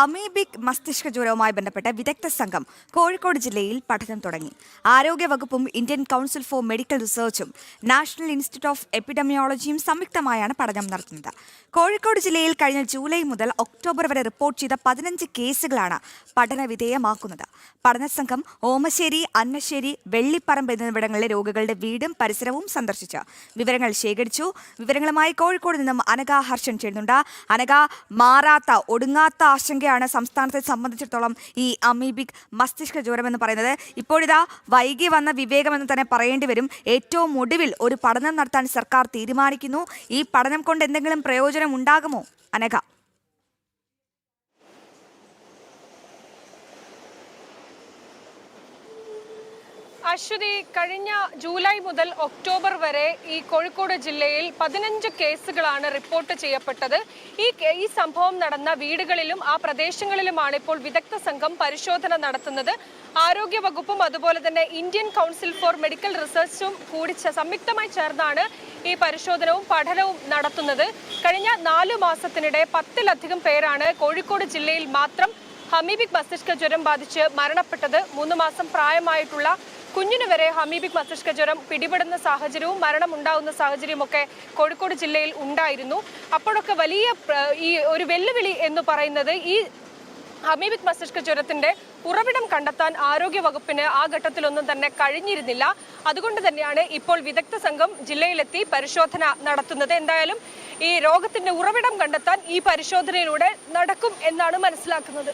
Amoebic മസ്തിഷ്ക ജ്വരവുമായി ബന്ധപ്പെട്ട വിദഗ്ധ സംഘം കോഴിക്കോട് ജില്ലയിൽ പഠനം തുടങ്ങി. ആരോഗ്യവകുപ്പും ഇന്ത്യൻ കൗൺസിൽ ഫോർ മെഡിക്കൽ റിസർച്ചും നാഷണൽ ഇൻസ്റ്റിറ്റ്യൂട്ട് ഓഫ് എപ്പിഡമിയോളജിയും സംയുക്തമായാണ് പഠനം നടത്തുന്നത്. കോഴിക്കോട് ജില്ലയിൽ കഴിഞ്ഞ ജൂലൈ മുതൽ ഒക്ടോബർ വരെ റിപ്പോർട്ട് ചെയ്ത 15 കേസുകളാണ് പഠനവിധേയമാക്കുന്നത്. പഠനസംഘം ഓമശ്ശേരി, അന്നശ്ശേരി, വെള്ളിപ്പറമ്പ് എന്നിവിടങ്ങളിലെ രോഗികളുടെ വീടും പരിസരവും സന്ദർശിച്ച് വിവരങ്ങൾ ശേഖരിച്ചു. വിവരങ്ങളുമായി കോഴിക്കോട് നിന്നും അനഘ ഹർഷൻ ചേരുന്നുണ്ട്. അനഘ, മാറാത്ത ഒടുങ്ങാത്ത ആശങ്കയാണ് സംസ്ഥാനത്തെ സംബന്ധിച്ചിടത്തോളം ഈ അമീബിക് മസ്തിഷ്ക ജ്വരം എന്ന് പറയുന്നത്. ഇപ്പോഴിതാ വൈകി വന്ന വിവേകമെന്ന് തന്നെ പറയേണ്ടി വരും. ഏറ്റവും ഒടുവിൽ ഒരു പഠനം നടത്താൻ സർക്കാർ തീരുമാനിക്കുന്നു. ഈ പഠനം കൊണ്ട് എന്തെങ്കിലും പ്രയോജനം ഉണ്ടാകുമോ അനഘ? അശ്വതി, കഴിഞ്ഞ ജൂലൈ മുതൽ ഒക്ടോബർ വരെ ഈ കോഴിക്കോട് ജില്ലയിൽ 15 കേസുകളാണ് റിപ്പോർട്ട് ചെയ്യപ്പെട്ടത്. ഈ സംഭവം നടന്ന വീടുകളിലും ആ പ്രദേശങ്ങളിലുമാണ് ഇപ്പോൾ വിദഗ്ധ സംഘം പരിശോധന നടത്തുന്നത്. ആരോഗ്യ വകുപ്പും അതുപോലെ തന്നെ ഇന്ത്യൻ കൗൺസിൽ ഫോർ മെഡിക്കൽ റിസർച്ചും കൂടി സംയുക്തമായി ചേർന്നാണ് ഈ പരിശോധനവും പഠനവും നടത്തുന്നത്. കഴിഞ്ഞ 4 മാസത്തിനിടെ 10-ലധികം പേരാണ് കോഴിക്കോട് ജില്ലയിൽ മാത്രം അമീബിക് മസ്തിഷ്ക ജ്വരം ബാധിച്ച് മരണപ്പെട്ടത്. 3 മാസം പ്രായമായിട്ടുള്ള കുഞ്ഞിന് വരെ അമീബിക് മസ്തിഷ്ക ജ്വരം പിടിപെടുന്ന സാഹചര്യവും മരണമുണ്ടാകുന്ന സാഹചര്യമൊക്കെ കോഴിക്കോട് ജില്ലയിൽ ഉണ്ടായിരുന്നു. അപ്പോഴൊക്കെ വലിയ ഈ ഒരു വെല്ലുവിളി എന്ന് പറയുന്നത് ഈ അമീബിക് മസ്തിഷ്ക ജ്വരത്തിന്റെ ഉറവിടം കണ്ടെത്താൻ ആരോഗ്യ വകുപ്പിന് ആ ഘട്ടത്തിലൊന്നും തന്നെ കഴിഞ്ഞിരുന്നില്ല. അതുകൊണ്ട് തന്നെയാണ് ഇപ്പോൾ വിദഗ്ധ സംഘം ജില്ലയിലെത്തി പരിശോധന നടത്തുന്നത്. എന്തായാലും ഈ രോഗത്തിന്റെ ഉറവിടം കണ്ടെത്താൻ ഈ പരിശോധനയിലൂടെ നടക്കും എന്നാണ് മനസ്സിലാക്കുന്നത്.